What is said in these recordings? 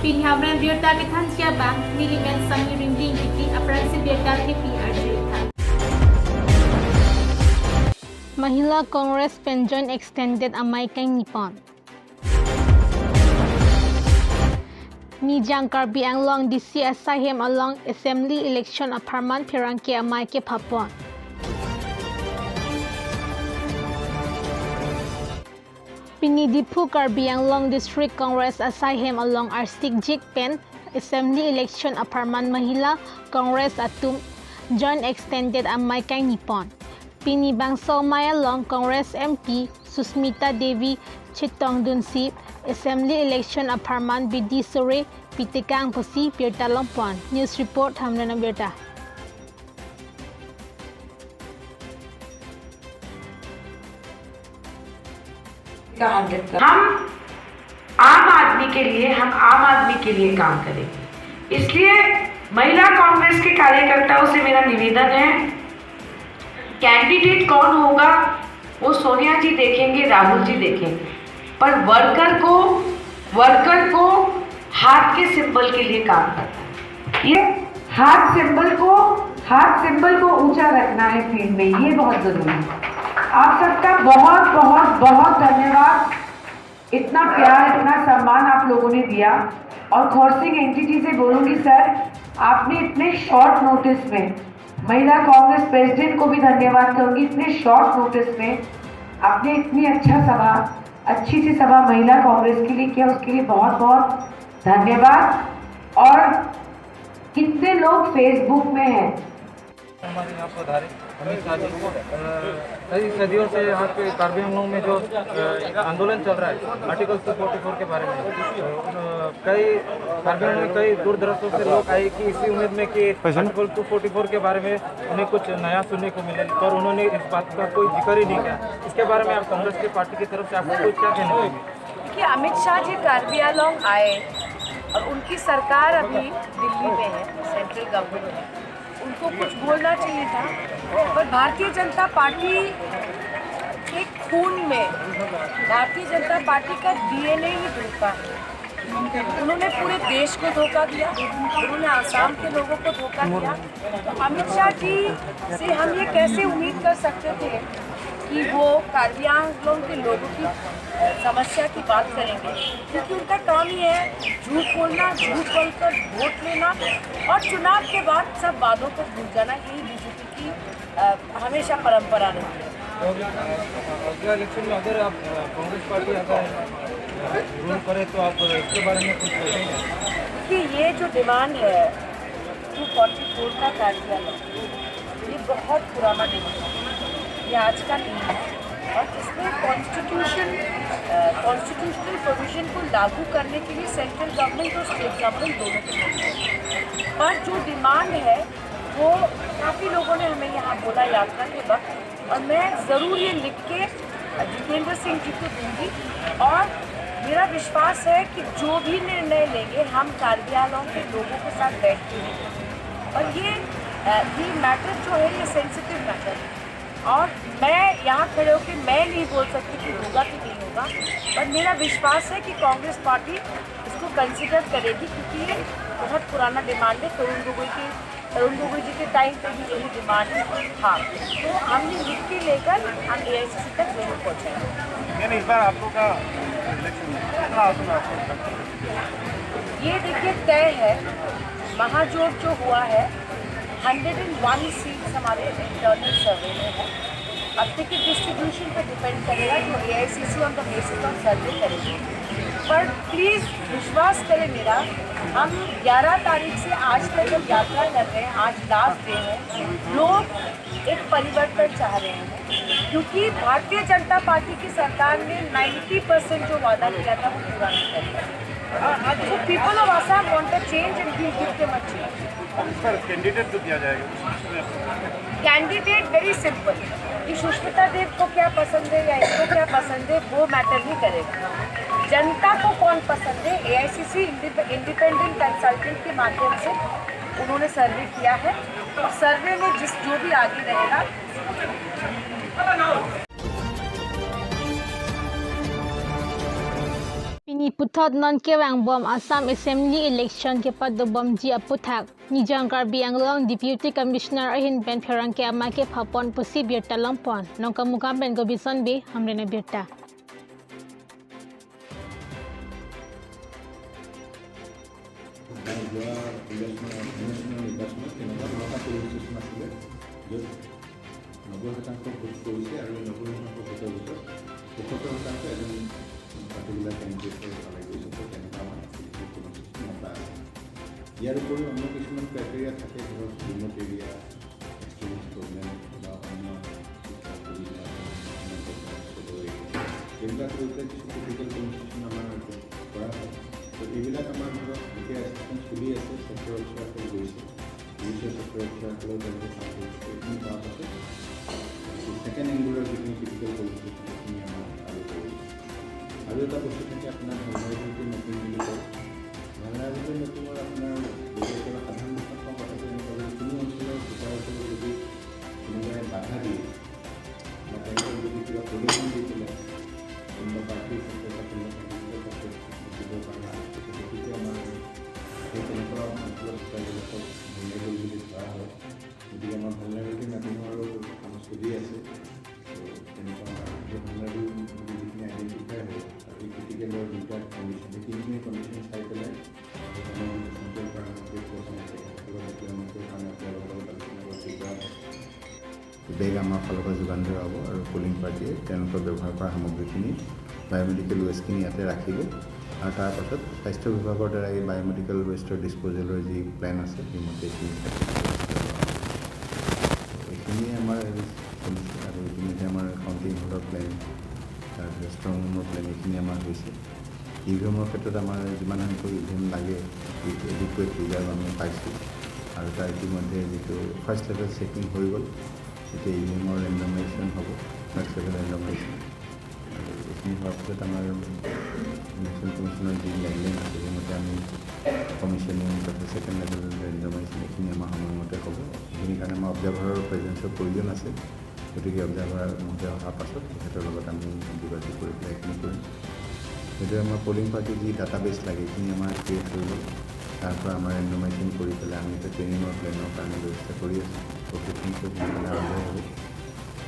Pinhabran Biota Kitan Siabang, Niligan Sangi Rinding Kiti, Apransi Biota KPRJ. Mahila Congress Penjon extended amai kay Nippon. Nijang Karbi Anglong DC Asahem along Assembly election apartment Piranki amai ke Papon. Pinidipu Karbi Anglong District Congress Asahem along Arstik Jik Pen Assembly election apartment Mahila Congress Atum John extended amai kay Nippon. Pinibangso Mayalong Congress MP Susmita Devi Chitong Dunsi Assembly election apartment BD Sore Pitikang Posi Pirta Lompon. News report Hamrana Birta. हम आम आदमी के लिए काम करेंगे। इसलिए महिला कांग्रेस के कार्यकर्ताओं से मेरा निवेदन है, कैंडिडेट कौन होगा वो सोनिया जी देखेंगे, राहुल जी देखेंगे, पर वर्कर को हाथ के सिंबल के लिए काम करना है। ये हाथ सिंबल को ऊंचा रखना है फील्ड में, ये बहुत जरूरी है। आप सबका बहुत बहुत बहुत धन्यवाद। इतना प्यार, इतना सम्मान आप लोगों ने दिया। और खौरसिंग एनटीटी से बोलूँगी सर, आपने इतने शॉर्ट नोटिस में, महिला कांग्रेस प्रेसिडेंट को भी धन्यवाद करूँगी, इतने शॉर्ट नोटिस में आपने इतनी अच्छी सी सभा महिला कांग्रेस के लिए किया, उसके लिए बहुत बहुत धन्यवाद। और कितने लोग फेसबुक में हैं। हमारे यहाँ पधारे अमित शाह जी कई सदियों से यहाँ पे कार्बी आंगलों में जो आंदोलन चल रहा है आर्टिकल 244 के बारे में, कई कार्बी आंगलों में कई दूर दराजों से लोग आए कि इसी उम्मीद में कि आर्टिकल 244 के बारे में उन्हें कुछ नया सुनने को मिले, पर उन्होंने इस बात का कोई जिक्र ही नहीं किया। इसके बारे में आप कांग्रेस की पार्टी की तरफ से आपको कोई क्या कहना चाहिए? देखिए, अमित शाह जी कार्बी आंगलों आए और उनकी सरकार अभी दिल्ली में है, सेंट्रल गवर्नमेंट में, उनको कुछ बोलना चाहिए था, पर भारतीय जनता पार्टी के खून में भारतीय जनता पार्टी का डीएनए ही धोखा है। उन्होंने पूरे देश को धोखा दिया, उन्होंने आसाम के लोगों को धोखा दिया। तो अमित शाह जी से हम ये कैसे उम्मीद कर सकते थे कि वो कार्बी आंगलों के लोगों की समस्या की बात करेंगे, क्योंकि उनका काम ही है झूठ बोलना, झूठ बोलकर वोट लेना और चुनाव के बाद सब वादों को भूल जाना। यही बीजेपी की हमेशा परंपरा रही है। अगले इलेक्शन में अगर आप कांग्रेस पार्टी अगर रूल करे तो आप इसके बारे में कुछ सोचेंगे? कि ये जो डिमांड है 244 का कार्बी आंगलों, ये बहुत पुराना डिमांड है, ये आज का नहीं है। और इसमें कॉन्स्टिट्यूशनल प्रोविजन को लागू करने के लिए सेंट्रल गवर्नमेंट और स्टेट गवर्नमेंट दोनों को है। पर जो डिमांड है वो काफ़ी लोगों ने हमें यहाँ बोला यात्रा के वक्त, और मैं ज़रूर ये लिख के जितेंद्र सिंह जी को दूँगी। और मेरा विश्वास है कि जो भी निर्णय लेंगे हम कार्बी आंगलों के लोगों के साथ बैठ के लेंगे। और ये मैटर जो है ये सेंसिटिव मैटर है, और मैं यहाँ खड़े होकर मैं नहीं बोल सकती कि होगा कि नहीं होगा, पर मेरा विश्वास है कि कांग्रेस पार्टी इसको कंसिडर करेगी, क्योंकि ये बहुत पुराना डिमांड है। तरुण गोगोई जी के टाइम पे भी यही डिमांड था, तो हमने लिख के लेकर हम AICC तक जरूर पहुँचेंगे। इस बार आप लोग का ये देखिए तय है, महाजोट जो हुआ है 101 सीट्स हमारे इंटरनल सर्वे में है। अब टिकट डिस्ट्रीब्यूशन पर डिपेंड करेगा, जो AICC on the basis of सर्वे करेगी। पर प्लीज़ विश्वास करें मेरा, हम 11 तारीख से आज तक जब यात्रा कर रहे हैं, आज लास्ट डे है, लोग एक परिवर्तन चाह रहे हैं, क्योंकि भारतीय जनता पार्टी की सरकार ने 90% जो वादा किया था वो पूरा नहीं कर पाया। So people of Assam want a change and we give them a change. Sir candidate तो दिया जाएगा? कैंडिडेट वेरी सिंपल, कि सुष्मिता देव को क्या पसंद है या इसको क्या पसंद है वो मैटर नहीं करेगा। जनता को कौन पसंद है, AICC इंडिपेंडेंट कंसल्टेंट के माध्यम से उन्होंने सर्वे किया है, और सर्वे में जो भी आगे रहेगा। Ini putot non kewang bom Assam Assembly election ke pad bom ji aputhak Nijang Karbi Anglong Deputy Commissioner ahin ben pherang ke ama ke phapon pusi birta lampon nongka muka ben gobison be hamre na birta ইয়াৰ উপৰিও অন্য কিছুমান criteria থাকে ধৰক remote area extremist problem বা অন্য এইবিলাক লৈ পেলাই কিছু ক্ৰিটিকেল কনভাৰচেশ্যন আমাৰ কৰা হয় তো এইবিলাক আমাৰ ধৰক এতিয়া এছিষ্টেঞ্চ চলি আছে ছেক্টৰ অফিচাৰসকল গৈছে পুলিচৰ ছেক্টৰ অফিচাৰসকলেও তেওঁলোকে কাম কৰিছে এইখিনি কৰাৰ পাছত ছেকেণ্ড এংগুলাৰ যিখিনি ক্ৰিটিকেল কনভাৰচেশ্যন সেইখিনি আমাৰ আৰু এটা বস্তু থাকে আপোনাৰ ভালভাইবিলিটি মেপিং বুলি কয় ভালভাইবিলিটি মেপিঙৰ আপোনাৰ সাধাৰণ ভাষাত কথাটো এনেকুৱা কোনো অঞ্চলৰ ভোটাৰসকলক যদি কোনোবাই বাধা দিয়ে বা তেওঁলোকক যদি কিবা প্ৰদৰ্শন দি পেলাই কোনোবা পাৰ্টিৰ ক্ষেত্ৰত বা কোনোবা কেণ্ডিডেটৰ ক্ষেত্ৰত দিব পাৰে গতিকে আমাৰ সেই তেনেকুৱা অঞ্চলৰ ভোটাৰবিলাকক ভালভাইবল বুলি ধৰা হয় গতিকে আমাৰ ভালভাইবিলিটি মেপিঙৰো কাম চলি আছে তেনেকুৱা সেই ভালভাইবল যিখিনি আইডেণ্টিফাই হয় আৰু এই ক্ৰিটিকেলৰ দুটা কণ্ডিশ্যন এই তিনিখিনি কণ্ডিশ্যন চাই পেলাই বেগ আমাৰ ফালৰ পৰা যোগান ধৰা হ'ব আৰু পলিং পাৰ্টিয়ে তেওঁলোকৰ ব্যৱহাৰ কৰা সামগ্ৰীখিনি বায়'মেডিকেল ৱেষ্টখিনি ইয়াতে ৰাখিব আৰু তাৰ পাছত স্বাস্থ্য বিভাগৰ দ্বাৰা এই বায়'মেডিকেল ৱেষ্টৰ ডিছপ'জেলৰ যি প্লেন আছে সেইমতে এইখিনিয়ে আমাৰ চলিছে আৰু ইতিমধ্যে আমাৰ কাউণ্টিং হলৰ প্লেন তাৰপিছত ষ্ট্ৰং ৰুমৰ প্লেন এইখিনি আমাৰ হৈছে ইভিএমৰ ক্ষেত্ৰত আমাৰ যিমান সংখ্যক ইভিএম লাগে এডিকুৱেট ৰিজাৰ্ভ আমি পাইছোঁ আৰু তাৰ ইতিমধ্যে যিটো ফাৰ্ষ্ট লেভেল চেকিং হৈ গ'ল এতিয়া ইভিএমৰ ৰেণ্ডমাইজেশ্যন হ'ব নেক্সট লেভেল ৰেণ্ডমাইজেশ্যন আৰু এইখিনি হোৱাৰ পিছত আমাৰ ইলেকশ্যন কমিশ্যনৰ যি গাইডলাইন আছে সেইমতে আমি কমিশ্যনিং তাৰপিছত ছেকেণ্ড লেভেল ৰেণ্ডমাইজেশ্যন এইখিনি আমাৰ সময়মতে হ'ব সেইখিনিৰ কাৰণে আমাৰ অবজাৰ্ভাৰৰ প্ৰেজেঞ্চৰ প্ৰয়োজন আছে গতিকে অবজাৰ্ভাৰ মহোদয় অহাৰ পাছত তেখেতৰ লগত আমি যোগাযোগ কৰি পেলাই এইখিনি কৰিম সেইটোৱে আমাৰ পলিং পাৰ্টিৰ যি ডাটাবেছ লাগে এইখিনি আমাৰ ক্ৰিয়েট হৈ গ'ল তাৰ পৰা আমাৰ ৰেণ্ডমাইজেশ্যন কৰি পেলাই আমি এতিয়া ট্ৰেইনিঙৰ প্লেনৰ কাৰণে ব্যৱস্থা কৰি আছোঁ প্ৰশিক্ষণ চব আৰম্ভ হ'ব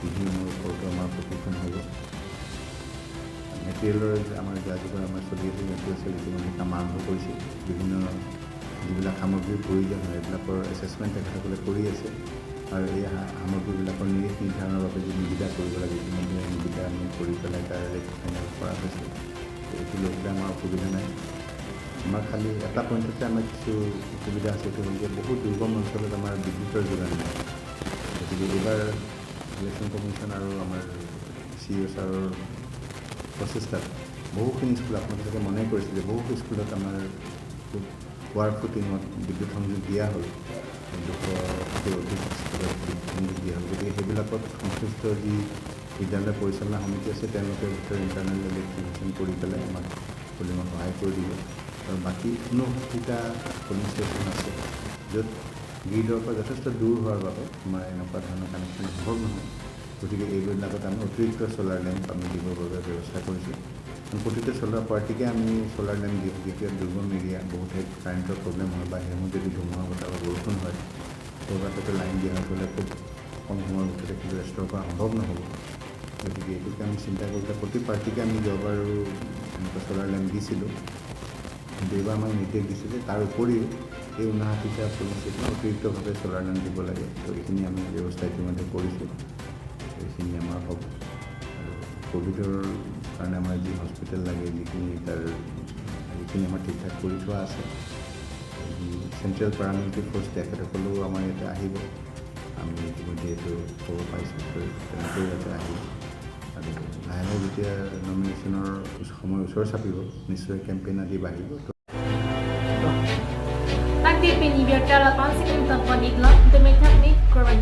ইভিএমৰ ওপৰতো আমাৰ প্ৰশিক্ষণ হ'ব মেটেৰিয়েলৰ আমাৰ যাৰ আমাৰ চলি আছে মেটেৰিয়েল চেল ইতিমধ্যে কাম আৰম্ভ কৰিছে বিভিন্ন যিবিলাক সামগ্ৰীৰ প্ৰয়োজন হয় এইবিলাকৰ এছেছমেণ্ট তেখেতসকলে কৰি আছে আৰু এই সামগ্ৰীবিলাকৰ নিৰিখ নিৰ্ধাৰণৰ বাবে যি নিবিদা কৰিব লাগে ইতিমধ্যে নিবিদা আমি কৰি পেলাই তাৰ ৰেট ফাইনেল কৰা হৈছে এইটো লৈ পেলাই আমাৰ অসুবিধা নাই আমাৰ খালি এটা পইণ্টতে আমাৰ কিছু অসুবিধা আছে এইটো হ'ল যে বহুত দুৰ্গম অঞ্চলত আমাৰ বিদ্যুতৰ যোগান নাই গতিকে এইবাৰ ইলেকশ্যন কমিশ্যন আৰু আমাৰ CEO ছাৰৰ প্ৰচেষ্টাত বহুখিনি স্কুল আপোনালোকে মনে কৰিছে যে বহু স্কুলত আমাৰ খুব ৱাৰ ফুটিঙত বিদ্যুৎ সংযোগ দিয়া হ'ল 200 অধিক স্কুলত বিদ্যুৎ সংযোগ দিয়া হ'ল গতিকে সেইবিলাকত সংশ্লিষ্ট যি বিদ্যালয় পৰিচালনা সমিতি আছে তেওঁলোকে ভিতৰত ইণ্টাৰনেল ইলেক্ট্ৰিফিকেশ্যন কৰি পেলাই আমাক পলিঙত সহায় কৰি দিব আৰু বাকী 59টা পলিং ষ্টেচন আছে য'ত গ্ৰীডৰ পৰা যথেষ্ট দূৰ হোৱাৰ বাবে আমাৰ এনেকুৱা ধৰণৰ কানেকশ্যন সম্ভৱ নহয় গতিকে এইবিলাকত আমি অতিৰিক্ত ছ'লাৰ লেম্প আমি দিবৰ বাবে ব্যৱস্থা কৰিছোঁ প্ৰতিটো ছ'লাৰ পাৰ্টিকে আমি ছ'লাৰ লেম্প দিওঁ যেতিয়া দুৰ্গম এৰিয়া বহুত কাৰেণ্টৰ প্ৰব্লেম হয় বা সেইসমূহ যদি ধুমুহা বতাহ বা বৰষুণ হয় ক'ৰবাতে লাইন দিয়া হৈ গ'লে খুব কম সময়ৰ ভিতৰতে কিন্তু ৰেষ্ট'ৰ কৰা সম্ভৱ নহ'ব গতিকে এইটোকে আমি চিন্তা কৰোঁতে প্ৰতি পাৰ্টিকে আমি যোৱাবাৰো এনেকুৱা ছ'লাৰ লেম্প দিছিলোঁ কিন্তু এইবাৰ আমাক নিৰ্দেশ দিছিল যে তাৰ উপৰিও এই 59টা পলিং ষ্টেচন অতিৰিক্তভাৱে ছ'লাৰ লেম্প দিব লাগে তো এইখিনি আমি ব্যৱস্থা ইতিমধ্যে কৰিছোঁ এইখিনি আমাৰ হ'ব আৰু ক'ভিডৰ কাৰণে আমাৰ যি হস্পিটেল লাগে যিখিনি তাৰ এইখিনি আমাৰ ঠিক ঠাক কৰি থোৱা আছে চেণ্ট্ৰেল পেৰামিলিটাৰী ফ'ৰ্চ তেখেতসকলেও আমাৰ ইয়াতে আহিব আমি ইতিমধ্যে এইটো খবৰ পাইছোঁ তেনেকৈ ইয়াতে আহিব আৰু লাহে লাহে যেতিয়া নমিনেশ্যনৰ সময় ওচৰ চাপিব নিশ্চয় কেম্পেইন আদি বাঢ়িব Takdir penibir dalam konsep untuk peniklop demi teknik korban